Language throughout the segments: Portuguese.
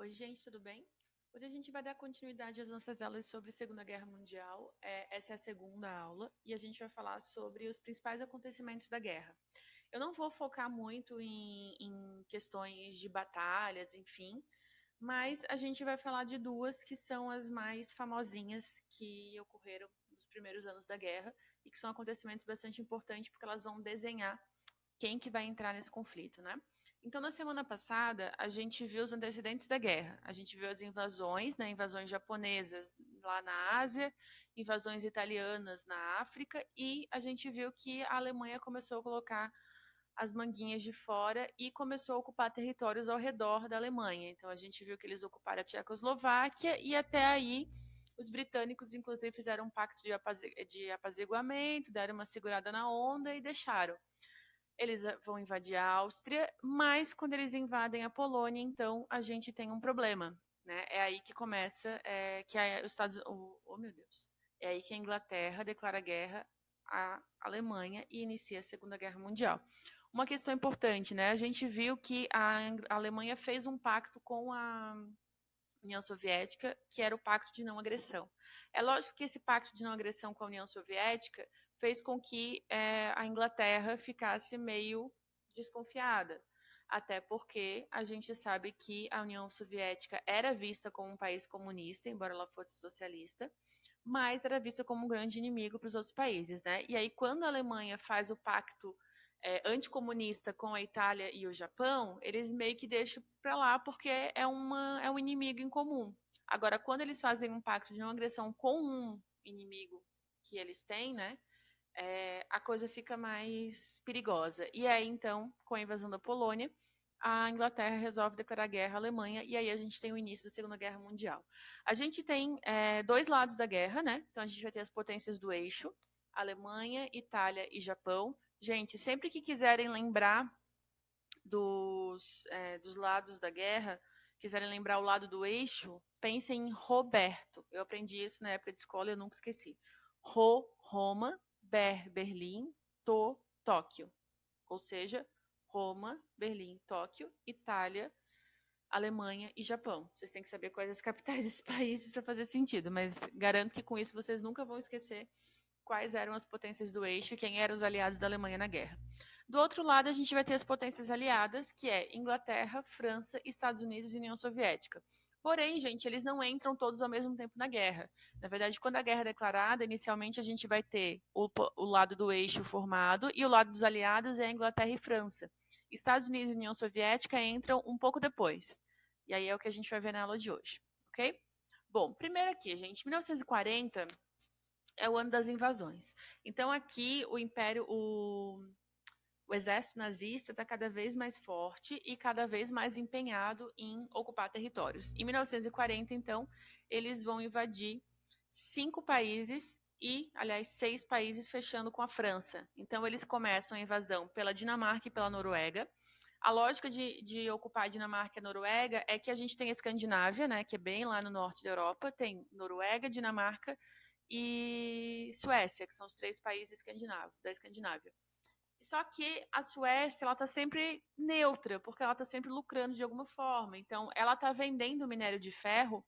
Oi, gente, tudo bem? Hoje a gente vai dar continuidade às nossas aulas sobre Segunda Guerra Mundial. Essa é a segunda aula e a gente vai falar sobre os principais acontecimentos da guerra. Eu não vou focar muito em questões de batalhas, enfim, mas a gente vai falar de duas que são as mais famosinhas que ocorreram nos primeiros anos da guerra e que são acontecimentos bastante importantes porque elas vão desenhar quem que vai entrar nesse conflito, né? Então, na semana passada, a gente viu os antecedentes da guerra. A gente viu as invasões, né? Invasões japonesas lá na Ásia, invasões italianas na África, e a gente viu que a Alemanha começou a colocar as manguinhas de fora e começou a ocupar territórios ao redor da Alemanha. Então, a gente viu que eles ocuparam a Tchecoslováquia e até aí os britânicos, inclusive, fizeram um pacto de apaziguamento, deram uma segurada na onda e deixaram. Eles vão invadir a Áustria, mas quando eles invadem a Polônia, então a gente tem um problema, né? É aí que começa, que os Estados, oh meu Deus, é aí que a Inglaterra declara guerra à Alemanha e inicia a Segunda Guerra Mundial. Uma questão importante, né? A gente viu que a Alemanha fez um pacto com a União Soviética, que era o Pacto de Não Agressão. É lógico que esse Pacto de Não Agressão com a União Soviética fez com que a Inglaterra ficasse meio desconfiada, até porque a gente sabe que a União Soviética era vista como um país comunista, embora ela fosse socialista, mas era vista como um grande inimigo para os outros países, né? E aí, quando a Alemanha faz o pacto anticomunista com a Itália e o Japão, eles meio que deixam para lá porque é um inimigo em comum. Agora, quando eles fazem um pacto de não agressão com um inimigo que eles têm, né? A coisa fica mais perigosa. E aí, então, com a invasão da Polônia, a Inglaterra resolve declarar guerra à Alemanha e aí a gente tem o início da Segunda Guerra Mundial. A gente tem dois lados da guerra, né? Então a gente vai ter as potências do eixo, Alemanha, Itália e Japão. Gente, sempre que quiserem lembrar dos lados da guerra, quiserem lembrar o lado do eixo, pensem em Roberto. Eu aprendi isso na época de escola e eu nunca esqueci. Roma, Berlim, Tóquio. Ou seja, Roma, Berlim, Tóquio, Itália, Alemanha e Japão. Vocês têm que saber quais as capitais desses países para fazer sentido, mas garanto que com isso vocês nunca vão esquecer quais eram as potências do eixo e quem eram os aliados da Alemanha na guerra. Do outro lado, a gente vai ter as potências aliadas, que é Inglaterra, França, Estados Unidos e União Soviética. Porém, gente, eles não entram todos ao mesmo tempo na guerra. Na verdade, quando a guerra é declarada, inicialmente a gente vai ter o lado do eixo formado e o lado dos aliados é Inglaterra e França. Estados Unidos e União Soviética entram um pouco depois. E aí é o que a gente vai ver na aula de hoje, ok? Bom, primeiro aqui, gente, 1940 é o ano das invasões. Então aqui o exército nazista está cada vez mais forte e cada vez mais empenhado em ocupar territórios. Em 1940, então, eles vão invadir 5 países e, aliás, 6 países fechando com a França. Então eles começam a invasão pela Dinamarca e pela Noruega. A lógica de ocupar a Dinamarca e a Noruega é que a gente tem a Escandinávia, né, que é bem lá no norte da Europa, tem Noruega, Dinamarca e Suécia, que são os 3 países da Escandinávia. Só que a Suécia, ela está sempre neutra, porque ela está sempre lucrando de alguma forma. Então, ela está vendendo minério de ferro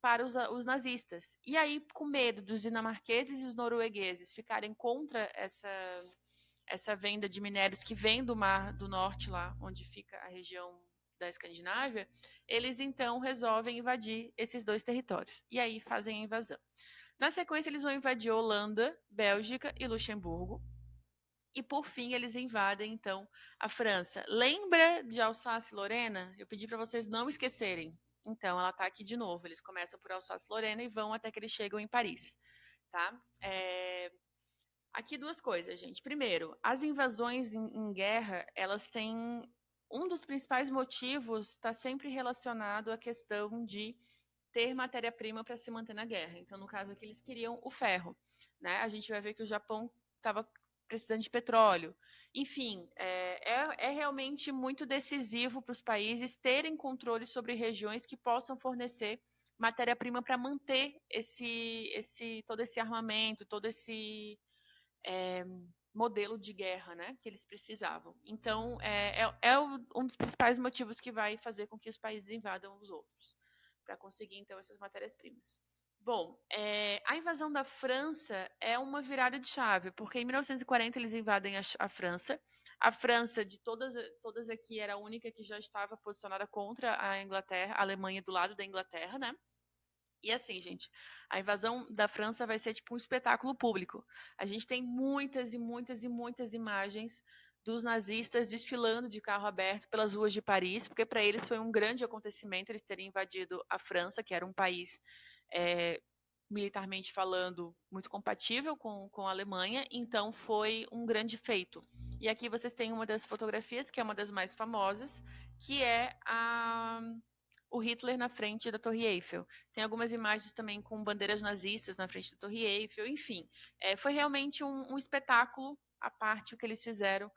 para os nazistas. E aí, com medo dos dinamarqueses e os noruegueses ficarem contra essa venda de minérios que vem do Mar do Norte, lá onde fica a região da Escandinávia, eles então resolvem invadir esses 2 territórios. E aí fazem a invasão. Na sequência, eles vão invadir Holanda, Bélgica e Luxemburgo. E por fim, eles invadem então a França. Lembra de Alsácia-Lorena? Eu pedi para vocês não esquecerem. Então, ela está aqui de novo. Eles começam por Alsácia-Lorena e vão até que eles chegam em Paris, tá? Aqui 2 coisas, gente. Primeiro, as invasões em guerra, elas têm um dos principais motivos está sempre relacionado à questão de ter matéria-prima para se manter na guerra. Então, no caso aqui, eles queriam o ferro, né? A gente vai ver que o Japão estava precisando de petróleo. Enfim, é realmente muito decisivo para os países terem controle sobre regiões que possam fornecer matéria-prima para manter todo esse armamento, todo esse modelo de guerra, né, que eles precisavam. Então, um dos principais motivos que vai fazer com que os países invadam os outros, para conseguir, então, essas matérias-primas. Bom, a invasão da França é uma virada de chave, porque em 1940 eles invadem a França. A França, de todas aqui, era a única que já estava posicionada contra a Inglaterra, a Alemanha do lado da Inglaterra, né? E assim, gente, a invasão da França vai ser tipo um espetáculo público. A gente tem muitas e muitas e muitas imagens dos nazistas desfilando de carro aberto pelas ruas de Paris, porque para eles foi um grande acontecimento eles terem invadido a França, que era um país militarmente falando muito compatível com a Alemanha, então foi um grande feito. E aqui vocês têm uma das fotografias, que é uma das mais famosas, que é o Hitler na frente da Torre Eiffel. Tem algumas imagens também com bandeiras nazistas na frente da Torre Eiffel, enfim. Foi realmente um espetáculo à parte o que eles fizeram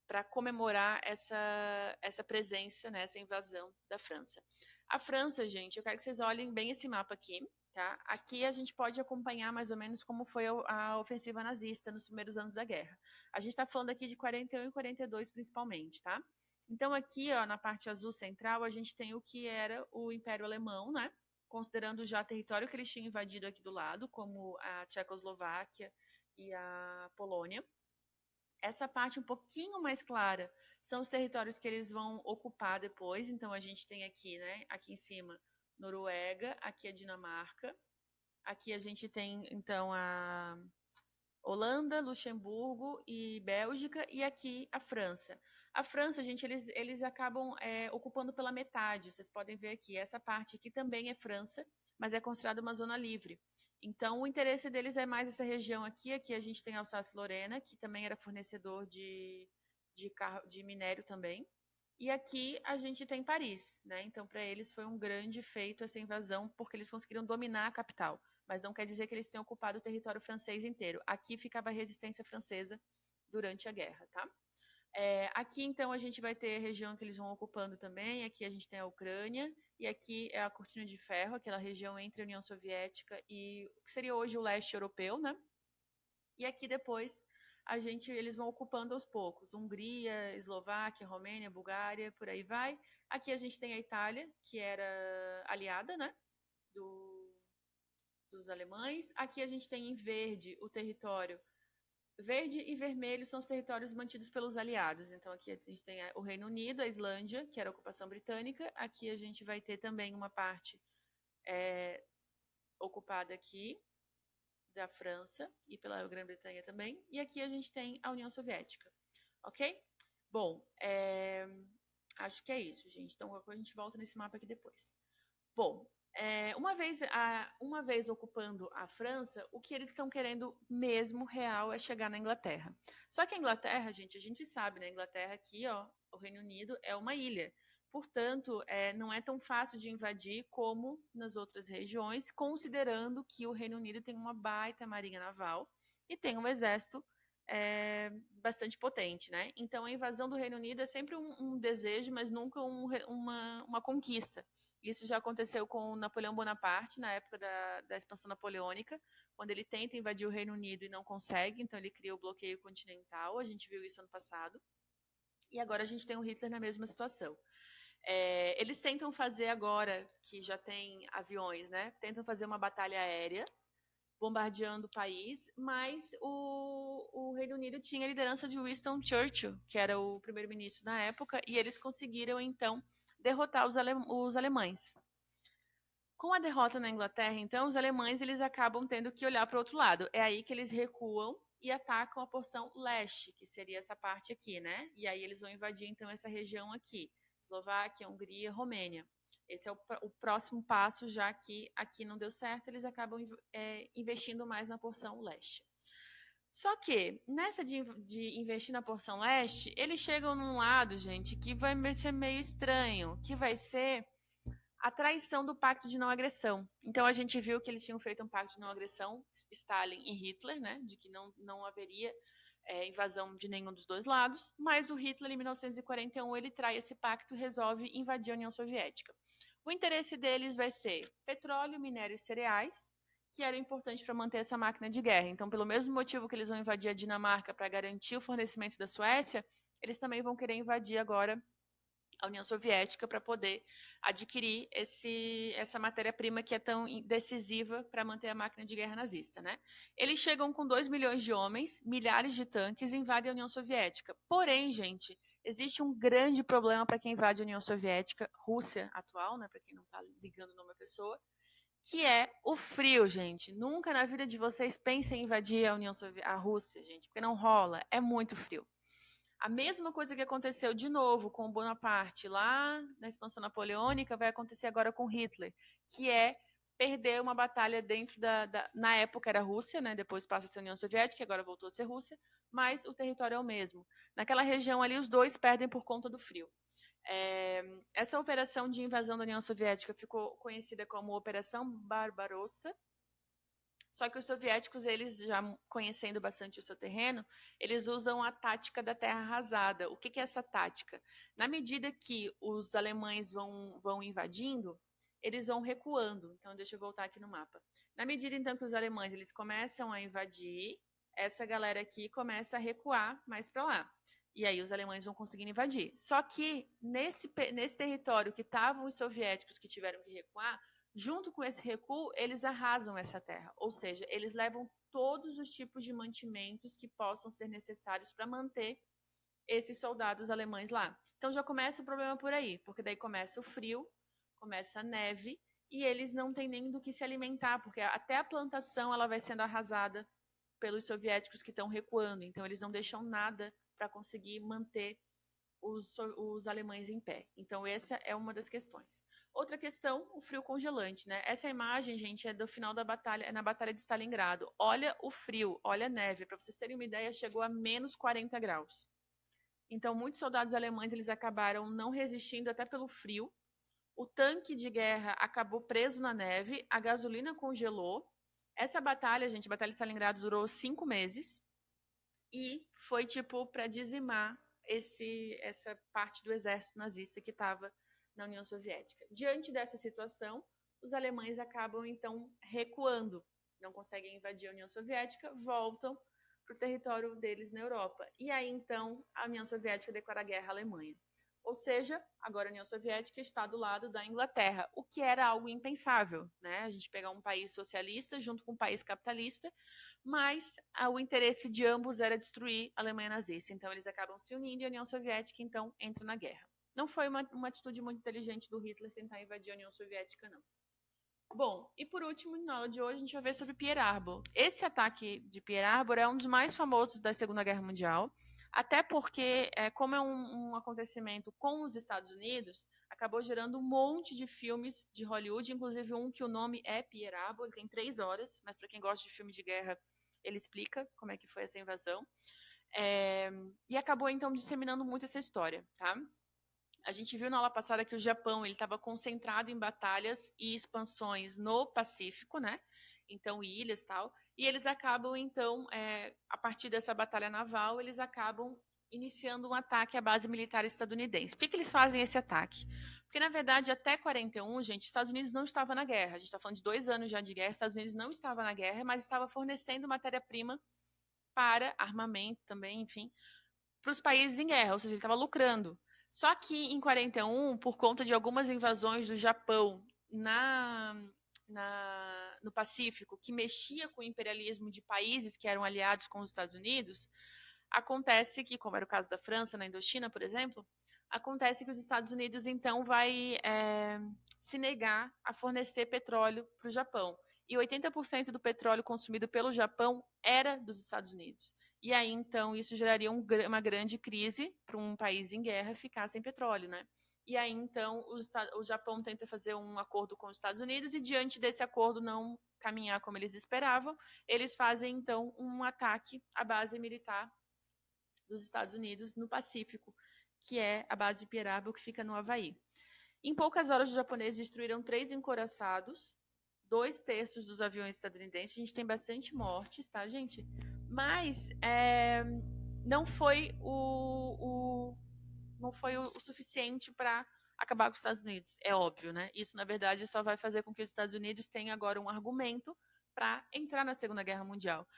para comemorar essa presença, né, essa invasão da França. A França, gente, eu quero que vocês olhem bem esse mapa aqui. Tá? Aqui a gente pode acompanhar mais ou menos como foi a ofensiva nazista nos primeiros anos da guerra. A gente está falando aqui de 41 e 42 principalmente, tá? Então aqui, ó, na parte azul central, a gente tem o que era o Império Alemão, né? Considerando já o território que eles tinham invadido aqui do lado, como a Tchecoslováquia e a Polônia. Essa parte um pouquinho mais clara são os territórios que eles vão ocupar depois. Então a gente tem aqui, né? Aqui em cima, Noruega, aqui a Dinamarca. Aqui a gente tem, então, a Holanda, Luxemburgo e Bélgica, e aqui a França. A França, gente, eles acabam ocupando pela metade. Vocês podem ver aqui, essa parte aqui também é França, mas é considerada uma zona livre. Então, o interesse deles é mais essa região aqui. Aqui a gente tem Alsácia-Lorena, que também era fornecedor de minério também. E aqui a gente tem Paris, né? Então, para eles foi um grande feito essa invasão, porque eles conseguiram dominar a capital. Mas não quer dizer que eles tenham ocupado o território francês inteiro. Aqui ficava a resistência francesa durante a guerra, tá? Aqui, então, a gente vai ter a região que eles vão ocupando também. Aqui a gente tem a Ucrânia. E aqui é a Cortina de Ferro, aquela região entre a União Soviética e o que seria hoje o leste europeu, né? E aqui depois eles vão ocupando aos poucos. Hungria, Eslováquia, Romênia, Bulgária, por aí vai. Aqui a gente tem a Itália, que era aliada, né? Dos alemães. Aqui a gente tem em verde o território. Verde e vermelho são os territórios mantidos pelos aliados. Então aqui a gente tem o Reino Unido, a Islândia, que era a ocupação britânica. Aqui a gente vai ter também uma parte ocupada aqui da França e pela Grã-Bretanha também. E aqui a gente tem a União Soviética, ok? Bom, acho que é isso, gente. Então a gente volta nesse mapa aqui depois. Bom, uma vez ocupando a França, o que eles estão querendo mesmo real é chegar na Inglaterra. Só que a Inglaterra, gente, a gente sabe, né? A Inglaterra aqui, ó, o Reino Unido é uma ilha. Portanto, não é tão fácil de invadir como nas outras regiões, considerando que o Reino Unido tem uma baita marinha naval e tem um exército bastante potente, né? Então, a invasão do Reino Unido é sempre um desejo, mas nunca uma conquista. Isso já aconteceu com Napoleão Bonaparte, na época da expansão napoleônica, quando ele tenta invadir o Reino Unido e não consegue, então ele cria o bloqueio continental. A gente viu isso ano passado. E agora a gente tem o Hitler na mesma situação. Eles tentam fazer agora, que já tem aviões, né? Tentam fazer uma batalha aérea, bombardeando o país, mas o Reino Unido tinha a liderança de Winston Churchill, que era o primeiro-ministro na época, e eles conseguiram, então, derrotar os alemães. Com a derrota na Inglaterra, então, os alemães eles acabam tendo que olhar para o outro lado. É aí que eles recuam e atacam a porção leste, que seria essa parte aqui, né? E aí eles vão invadir, então, essa região aqui. Eslováquia, Hungria, Romênia. Esse é o próximo passo, já que aqui não deu certo, eles acabam investindo mais na porção leste. Só que, nessa de investir na porção leste, eles chegam num lado, gente, que vai ser meio estranho, que vai ser a traição do pacto de não agressão. Então a gente viu que eles tinham feito um pacto de não agressão, Stalin e Hitler, né, de que não haveria invasão de nenhum dos dois lados, mas o Hitler, em 1941, ele trai esse pacto e resolve invadir a União Soviética. O interesse deles vai ser petróleo, minério e cereais, que era importante para manter essa máquina de guerra. Então, pelo mesmo motivo que eles vão invadir a Dinamarca para garantir o fornecimento da Suécia, eles também vão querer invadir agora a União Soviética para poder adquirir essa matéria-prima que é tão decisiva para manter a máquina de guerra nazista, né? Eles chegam com 2 milhões de homens, milhares de tanques e invadem a União Soviética. Porém, gente, existe um grande problema para quem invade a União Soviética, Rússia atual, né? Para quem não está ligando o nome da pessoa, que é o frio, gente. Nunca na vida de vocês pensem em invadir a Rússia, gente, porque não rola, é muito frio. A mesma coisa que aconteceu de novo com Bonaparte lá na expansão napoleônica vai acontecer agora com Hitler, que é perder uma batalha dentro na época era Rússia, né? Depois passa a ser União Soviética, agora voltou a ser Rússia, mas o território é o mesmo. Naquela região ali, os dois perdem por conta do frio. Essa operação de invasão da União Soviética ficou conhecida como Operação Barbarossa. Só que os soviéticos, eles já conhecendo bastante o seu terreno, eles usam a tática da terra arrasada. O que é essa tática? Na medida que os alemães vão invadindo, eles vão recuando. Então, deixa eu voltar aqui no mapa. Na medida, então, que os alemães eles começam a invadir, essa galera aqui começa a recuar mais para lá. E aí os alemães vão conseguindo invadir. Só que nesse território que estavam os soviéticos que tiveram que recuar, junto com esse recuo, eles arrasam essa terra, ou seja, eles levam todos os tipos de mantimentos que possam ser necessários para manter esses soldados alemães lá. Então já começa o problema por aí, porque daí começa o frio, começa a neve e eles não têm nem do que se alimentar, porque até a plantação ela vai sendo arrasada pelos soviéticos que estão recuando, então eles não deixam nada para conseguir manter os alemães em pé. Então, essa é uma das questões. Outra questão, o frio congelante, né? Essa imagem, gente, é do final da batalha, é na Batalha de Stalingrado. Olha o frio, olha a neve. Para vocês terem uma ideia, chegou a menos 40 graus. Então, muitos soldados alemães eles acabaram não resistindo até pelo frio. O tanque de guerra acabou preso na neve, a gasolina congelou. Essa batalha, gente, a Batalha de Stalingrado durou 5 meses e foi tipo para dizimar essa parte do exército nazista que estava na União Soviética. Diante dessa situação, os alemães acabam então recuando, não conseguem invadir a União Soviética, voltam para o território deles na Europa. E aí então a União Soviética declara guerra à Alemanha. Ou seja, agora a União Soviética está do lado da Inglaterra, o que era algo impensável, né? A gente pegar um país socialista junto com um país capitalista, mas o interesse de ambos era destruir a Alemanha nazista. Então eles acabam se unindo e a União Soviética então entra na guerra. Não foi uma atitude muito inteligente do Hitler tentar invadir a União Soviética, não. Bom, e por último, na aula de hoje, a gente vai ver sobre Pearl Harbor. Esse ataque de Pearl Harbor é um dos mais famosos da Segunda Guerra Mundial, até porque, como é um acontecimento com os Estados Unidos, acabou gerando um monte de filmes de Hollywood, inclusive um que o nome é Pearl Harbor, ele tem 3 horas, mas para quem gosta de filme de guerra, ele explica como é que foi essa invasão. E acabou, então, disseminando muito essa história, tá? A gente viu na aula passada que o Japão ele estava concentrado em batalhas e expansões no Pacífico, né? Então, ilhas e tal. E eles acabam, então, a partir dessa batalha naval, eles acabam iniciando um ataque à base militar estadunidense. Por que eles fazem esse ataque? Porque, na verdade, até 41, gente, Estados Unidos não estava na guerra. A gente está falando de 2 anos já de guerra. Estados Unidos não estava na guerra, mas estava fornecendo matéria-prima para armamento também, enfim, para os países em guerra, ou seja, ele estava lucrando. Só que em 41, por conta de algumas invasões do Japão no Pacífico, que mexia com o imperialismo de países que eram aliados com os Estados Unidos, acontece que, como era o caso da França na Indochina, por exemplo, acontece que os Estados Unidos então vai se negar a fornecer petróleo para o Japão. E 80% do petróleo consumido pelo Japão era dos Estados Unidos. E aí, então, isso geraria uma grande crise para um país em guerra ficar sem petróleo, né? E aí, então, o Japão tenta fazer um acordo com os Estados Unidos e, diante desse acordo não caminhar como eles esperavam, eles fazem, então, um ataque à base militar dos Estados Unidos no Pacífico, que é a base de Pearl Harbor, que fica no Havaí. Em poucas horas, os japoneses destruíram 3 encouraçados, 2/3 dos aviões estadunidenses. A gente tem bastante mortes, tá, gente? Mas não foi não foi o suficiente para acabar com os Estados Unidos. É óbvio, né? Isso, na verdade, só vai fazer com que os Estados Unidos tenham agora um argumento para entrar na Segunda Guerra Mundial.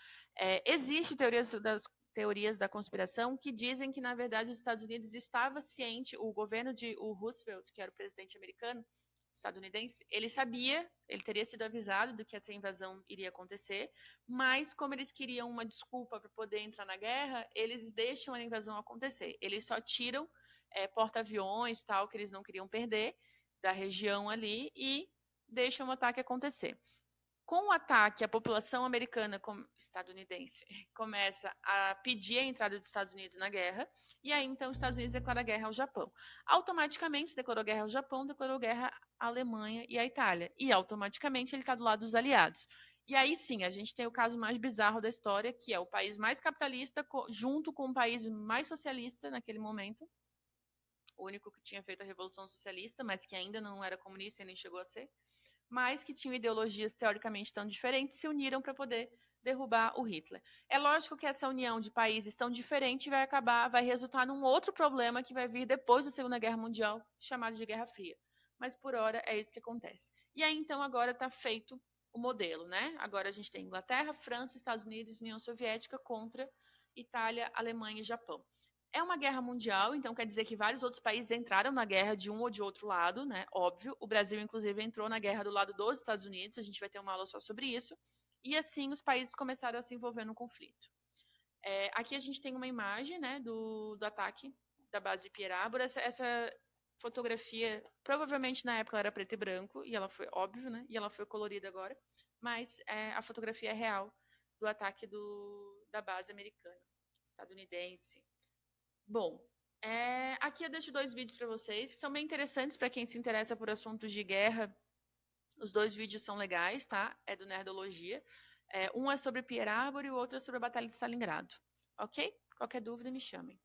Existe teorias da conspiração que dizem que, na verdade, os Estados Unidos estava ciente, o governo de Roosevelt, que era o presidente americano, estadunidense, ele sabia, ele teria sido avisado de que essa invasão iria acontecer, mas como eles queriam uma desculpa para poder entrar na guerra, eles deixam a invasão acontecer. Eles só tiram porta-aviões, tal, que eles não queriam perder da região ali e deixam o ataque acontecer. Com o ataque, a população americana estadunidense começa a pedir a entrada dos Estados Unidos na guerra, e aí então os Estados Unidos declaram guerra ao Japão. Automaticamente, se declarou guerra ao Japão, declarou guerra à Alemanha e à Itália, e automaticamente ele está do lado dos aliados. E aí sim, a gente tem o caso mais bizarro da história, que é o país mais capitalista junto com o país mais socialista naquele momento, o único que tinha feito a Revolução Socialista, mas que ainda não era comunista e nem chegou a ser, mas que tinham ideologias teoricamente tão diferentes, se uniram para poder derrubar o Hitler. É lógico que essa união de países tão diferentes vai resultar num outro problema que vai vir depois da Segunda Guerra Mundial, chamado de Guerra Fria. Mas por hora é isso que acontece. E aí então agora está feito o modelo, né? Agora a gente tem Inglaterra, França, Estados Unidos, União Soviética contra Itália, Alemanha e Japão. É uma guerra mundial, então quer dizer que vários outros países entraram na guerra de um ou de outro lado, né? Óbvio. O Brasil, inclusive, entrou na guerra do lado dos Estados Unidos. A gente vai ter uma aula só sobre isso. E assim os países começaram a se envolver no conflito. Aqui a gente tem uma imagem, né, do ataque da base de Pearl Harbor. Essa fotografia, provavelmente na época ela era preto e branco, e ela foi, óbvio, né? E ela foi colorida agora. Mas a fotografia é real do ataque da base americana, estadunidense. Bom, aqui eu deixo 2 vídeos para vocês, que são bem interessantes para quem se interessa por assuntos de guerra. Os 2 vídeos são legais, tá? É do Nerdologia. Um é sobre Pearl Harbor e o outro é sobre a Batalha de Stalingrado. Ok? Qualquer dúvida, me chamem.